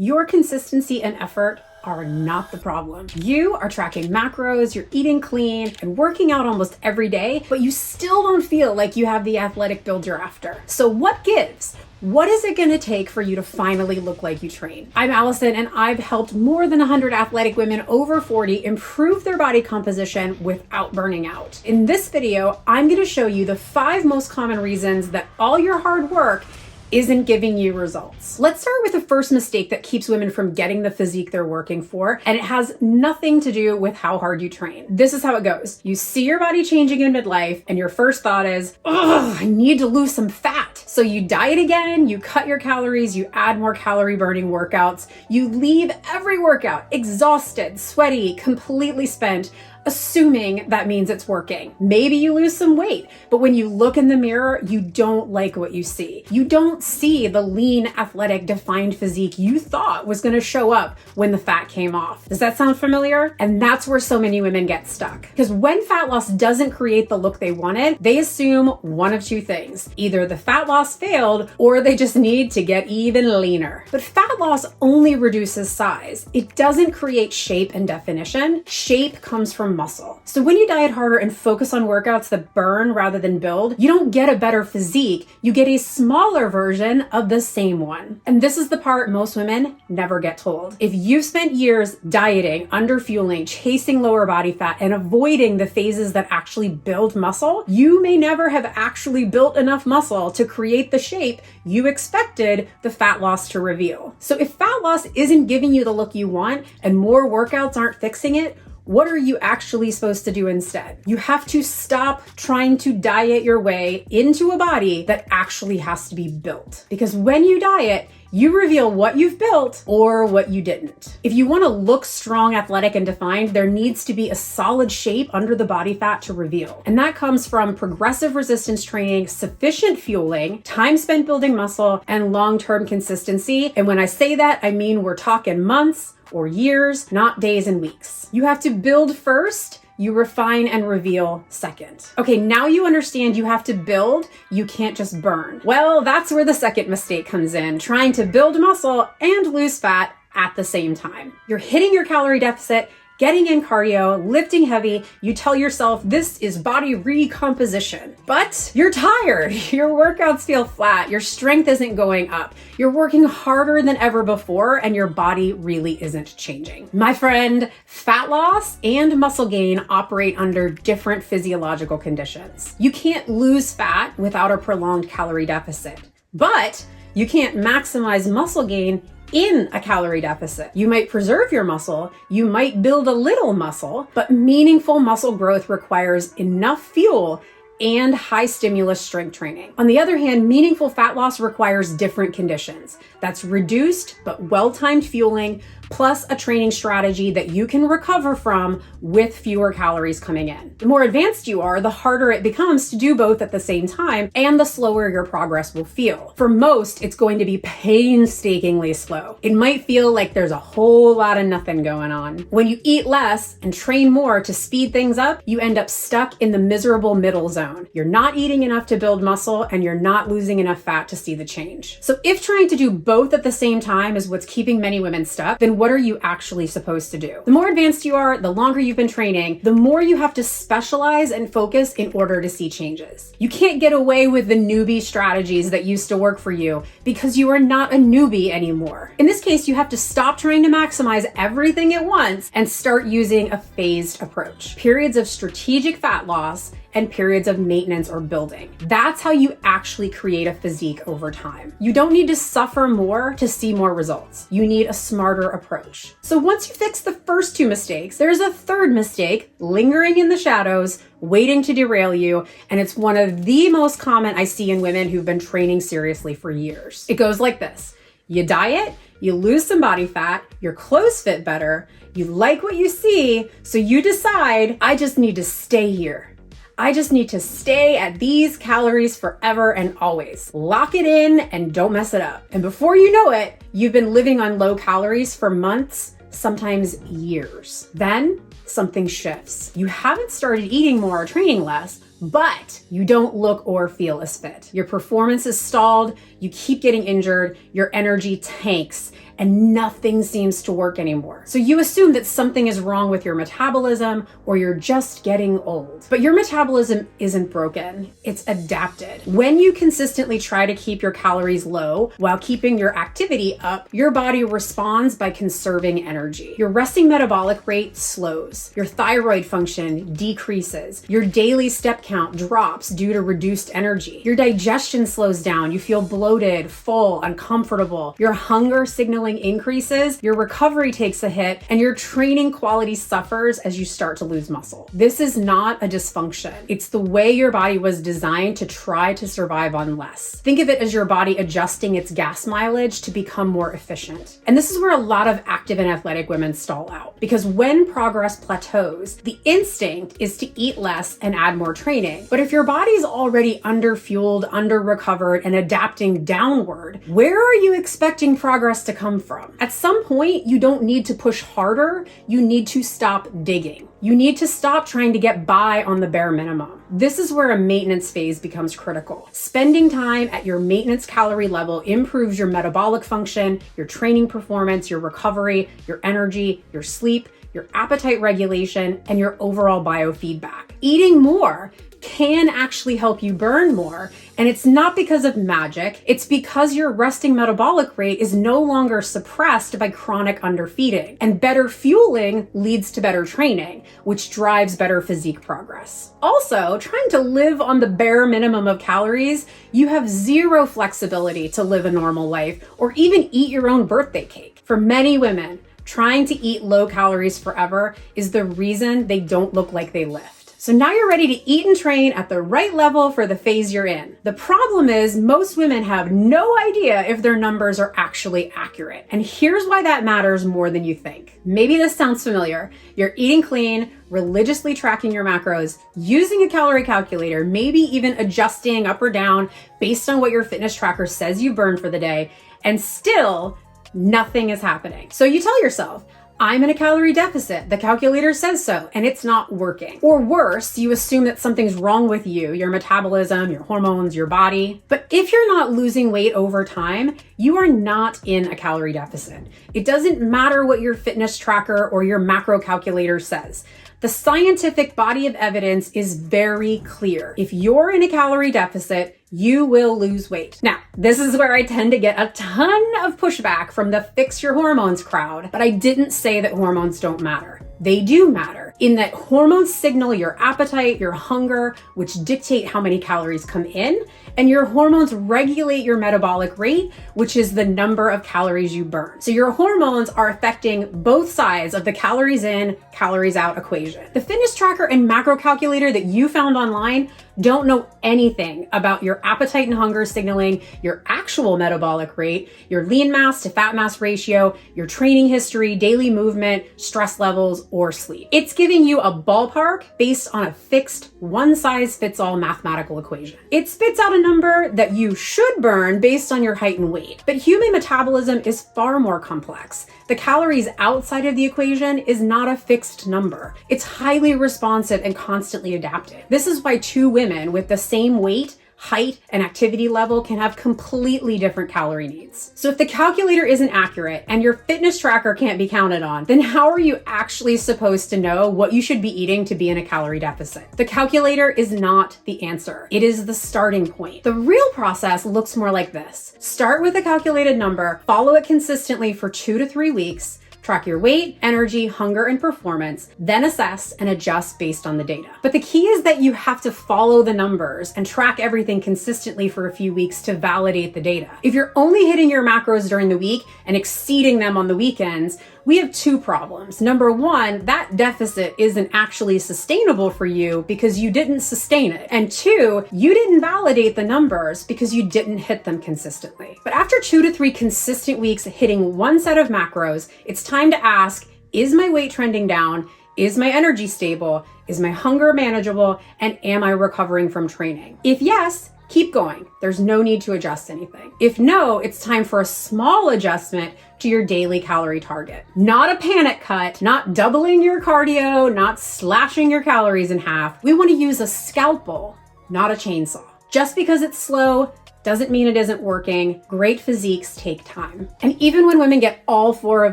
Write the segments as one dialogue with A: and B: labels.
A: Your consistency and effort are not the problem. You are tracking macros, you're eating clean and working out almost every day, but you still don't feel like you have the athletic build you're after. So what gives? What is it going to take for you to finally look like you train? I'm Allison, and I've helped more than 100 athletic women over 40 improve their body composition without burning out. In this video, I'm going to show you the 5 most common reasons that all your hard work isn't giving you results. Let's start with the first mistake that keeps women from getting the physique they're working for, and it has nothing to do with how hard you train. This is how it goes. You see your body changing in midlife, and your first thought is, oh, I need to lose some fat. So you diet again, you cut your calories, you add more calorie burning workouts, you leave every workout exhausted, sweaty, completely spent, assuming that means it's working. Maybe you lose some weight, but when you look in the mirror, you don't like what you see. You don't see the lean, athletic, defined physique you thought was going to show up when the fat came off. Does that sound familiar? And that's where so many women get stuck. Because when fat loss doesn't create the look they wanted, they assume one of 2 things. Either the fat loss failed, or they just need to get even leaner. But fat loss only reduces size. It doesn't create shape and definition. Shape comes from muscle. So when you diet harder and focus on workouts that burn rather than build, you don't get a better physique, you get a smaller version of the same one. And this is the part most women never get told. If you've spent years dieting, underfueling, chasing lower body fat, and avoiding the phases that actually build muscle, you may never have actually built enough muscle to create the shape you expected the fat loss to reveal. So if fat loss isn't giving you the look you want and more workouts aren't fixing it, what are you actually supposed to do instead? You have to stop trying to diet your way into a body that actually has to be built. Because when you diet, you reveal what you've built or what you didn't. If you want to look strong, athletic, and defined, there needs to be a solid shape under the body fat to reveal. And that comes from progressive resistance training, sufficient fueling, time spent building muscle, and long-term consistency. And when I say that, I mean we're talking months or years, not days and weeks. You have to build first, you refine and reveal second. Okay, now you understand you have to build, you can't just burn. Well, that's where the second mistake comes in, trying to build muscle and lose fat at the same time. You're hitting your calorie deficit, getting in cardio, lifting heavy, you tell yourself this is body recomposition. But you're tired, your workouts feel flat, your strength isn't going up, you're working harder than ever before, and your body really isn't changing. My friend, fat loss and muscle gain operate under different physiological conditions. You can't lose fat without a prolonged calorie deficit, but you can't maximize muscle gain in a calorie deficit. You might preserve your muscle, you might build a little muscle, but meaningful muscle growth requires enough fuel and high stimulus strength training. On the other hand, meaningful fat loss requires different conditions. That's reduced but well-timed fueling, plus a training strategy that you can recover from with fewer calories coming in. The more advanced you are, the harder it becomes to do both at the same time, and the slower your progress will feel. For most, it's going to be painstakingly slow. It might feel like there's a whole lot of nothing going on. When you eat less and train more to speed things up, you end up stuck in the miserable middle zone. You're not eating enough to build muscle, and you're not losing enough fat to see the change. So if trying to do both at the same time is what's keeping many women stuck, then what are you actually supposed to do? The more advanced you are, the longer you've been training, the more you have to specialize and focus in order to see changes. You can't get away with the newbie strategies that used to work for you because you are not a newbie anymore. In this case, you have to stop trying to maximize everything at once and start using a phased approach. Periods of strategic fat loss and periods of maintenance or building. That's how you actually create a physique over time. You don't need to suffer more to see more results. You need a smarter approach. So once you fix the first 2 mistakes, there's a third mistake lingering in the shadows, waiting to derail you, and it's one of the most common I see in women who've been training seriously for years. It goes like this. You diet, you lose some body fat, your clothes fit better, you like what you see, so you decide, I just need to stay here. I just need to stay at these calories forever and always. Lock it in and don't mess it up. And before you know it, you've been living on low calories for months, sometimes years. Then something shifts. You haven't started eating more or training less, but you don't look or feel as fit. Your performance is stalled, you keep getting injured, your energy tanks, and nothing seems to work anymore. So you assume that something is wrong with your metabolism or you're just getting old. But your metabolism isn't broken, it's adapted. When you consistently try to keep your calories low while keeping your activity up, your body responds by conserving energy. Your resting metabolic rate slows, your thyroid function decreases, your daily step count drops due to reduced energy, your digestion slows down, you feel bloated, full, uncomfortable, your hunger signaling increases, your recovery takes a hit, and your training quality suffers as you start to lose muscle. This is not a dysfunction. It's the way your body was designed to try to survive on less. Think of it as your body adjusting its gas mileage to become more efficient. And this is where a lot of active and athletic women stall out, because when progress plateaus, the instinct is to eat less and add more training. But if your body's already underfueled, under-recovered, and adapting downward, where are you expecting progress to come from? At some point, you don't need to push harder, you need to stop digging. You need to stop trying to get by on the bare minimum. This is where a maintenance phase becomes critical. Spending time at your maintenance calorie level improves your metabolic function, your training performance, your recovery, your energy, your sleep, your appetite regulation, and your overall biofeedback. Eating more can actually help you burn more. And it's not because of magic, it's because your resting metabolic rate is no longer suppressed by chronic underfeeding. And better fueling leads to better training, which drives better physique progress. Also, trying to live on the bare minimum of calories, you have zero flexibility to live a normal life or even eat your own birthday cake. For many women, trying to eat low calories forever is the reason they don't look like they lift. So now you're ready to eat and train at the right level for the phase you're in. The problem is most women have no idea if their numbers are actually accurate. And here's why that matters more than you think. Maybe this sounds familiar. You're eating clean, religiously tracking your macros, using a calorie calculator, maybe even adjusting up or down based on what your fitness tracker says you burned for the day, and still nothing is happening. So you tell yourself, I'm in a calorie deficit. The calculator says so, and it's not working. Or worse, you assume that something's wrong with you, your metabolism, your hormones, your body. But if you're not losing weight over time, you are not in a calorie deficit. It doesn't matter what your fitness tracker or your macro calculator says. The scientific body of evidence is very clear. If you're in a calorie deficit, you will lose weight. Now, this is where I tend to get a ton of pushback from the fix your hormones crowd, but I didn't say that hormones don't matter. They do matter in that hormones signal your appetite, your hunger, which dictate how many calories come in, and your hormones regulate your metabolic rate, which is the number of calories you burn. So your hormones are affecting both sides of the calories in, calories out equation. The fitness tracker and macro calculator that you found online don't know anything about your appetite and hunger signaling, your actual metabolic rate, your lean mass to fat mass ratio, your training history, daily movement, stress levels, or sleep. It's giving you a ballpark based on a fixed one-size-fits-all mathematical equation. It spits out a number that you should burn based on your height and weight. But human metabolism is far more complex. The calories outside of the equation is not a fixed number. It's highly responsive and constantly adaptive. This is why two women with the same weight, height, and activity level can have completely different calorie needs. So if the calculator isn't accurate and your fitness tracker can't be counted on, then how are you actually supposed to know what you should be eating to be in a calorie deficit? The calculator is not the answer. It is the starting point. The real process looks more like this. Start with a calculated number, follow it consistently for 2 to 3 weeks, track your weight, energy, hunger, and performance, then assess and adjust based on the data. But the key is that you have to follow the numbers and track everything consistently for a few weeks to validate the data. If you're only hitting your macros during the week and exceeding them on the weekends, we have two problems. Number one, that deficit isn't actually sustainable for you because you didn't sustain it. And two, you didn't validate the numbers because you didn't hit them consistently. But after 2 to 3 consistent weeks hitting one set of macros, it's time to ask, is my weight trending down? Is my energy stable? Is my hunger manageable? And am I recovering from training? If yes, keep going. There's no need to adjust anything. If no, it's time for a small adjustment to your daily calorie target. Not a panic cut, not doubling your cardio, not slashing your calories in half. We want to use a scalpel, not a chainsaw. Just because it's slow Doesn't mean it isn't working. Great physiques take time. And even when women get all 4 of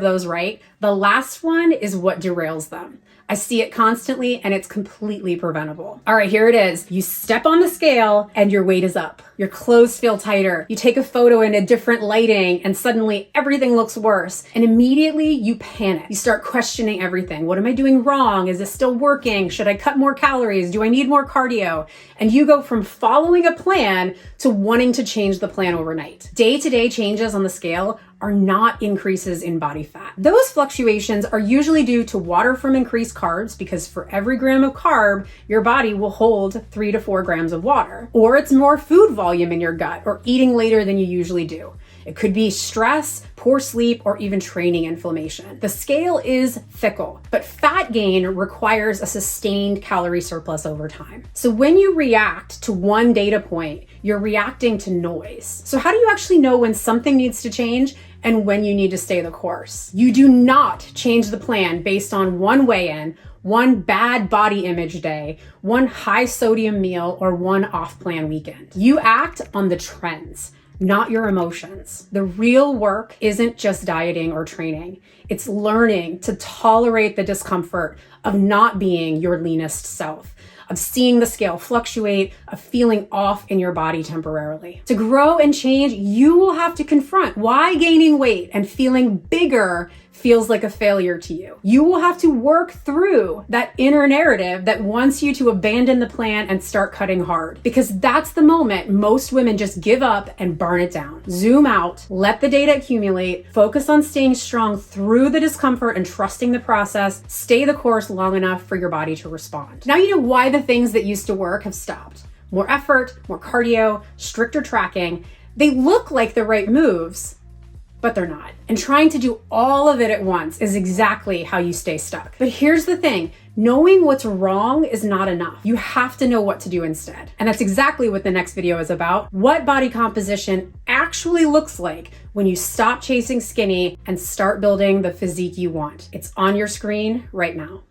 A: those right, the last one is what derails them. I see it constantly and it's completely preventable. All right, here it is. You step on the scale and your weight is up. Your clothes feel tighter. You take a photo in a different lighting and suddenly everything looks worse. And immediately you panic. You start questioning everything. What am I doing wrong? Is this still working? Should I cut more calories? Do I need more cardio? And you go from following a plan to wanting to change the plan overnight. Day-to-day changes on the scale are not increases in body fat. Those fluctuations are usually due to water from increased carbs, because for every gram of carb, your body will hold 3 to 4 grams of water. Or it's more food volume in your gut, or eating later than you usually do. It could be stress, poor sleep, or even training inflammation. The scale is fickle, but fat gain requires a sustained calorie surplus over time. So when you react to one data point, you're reacting to noise. So how do you actually know when something needs to change and when you need to stay the course? You do not change the plan based on one weigh-in, one bad body image day, one high sodium meal, or one off-plan weekend. You act on the trends, not your emotions. The real work isn't just dieting or training. It's learning to tolerate the discomfort of not being your leanest self, of seeing the scale fluctuate, of feeling off in your body temporarily. To grow and change, you will have to confront why gaining weight and feeling bigger feels like a failure to you. You will have to work through that inner narrative that wants you to abandon the plan and start cutting hard, because that's the moment most women just give up and burn it down. Zoom out, let the data accumulate, focus on staying strong through the discomfort and trusting the process. Stay the course long enough for your body to respond. Now you know why the things that used to work have stopped. More effort, more cardio, stricter tracking. They look like the right moves, but they're not. And trying to do all of it at once is exactly how you stay stuck. But here's the thing, knowing what's wrong is not enough. You have to know what to do instead. And that's exactly what the next video is about. What body composition actually looks like when you stop chasing skinny and start building the physique you want. It's on your screen right now.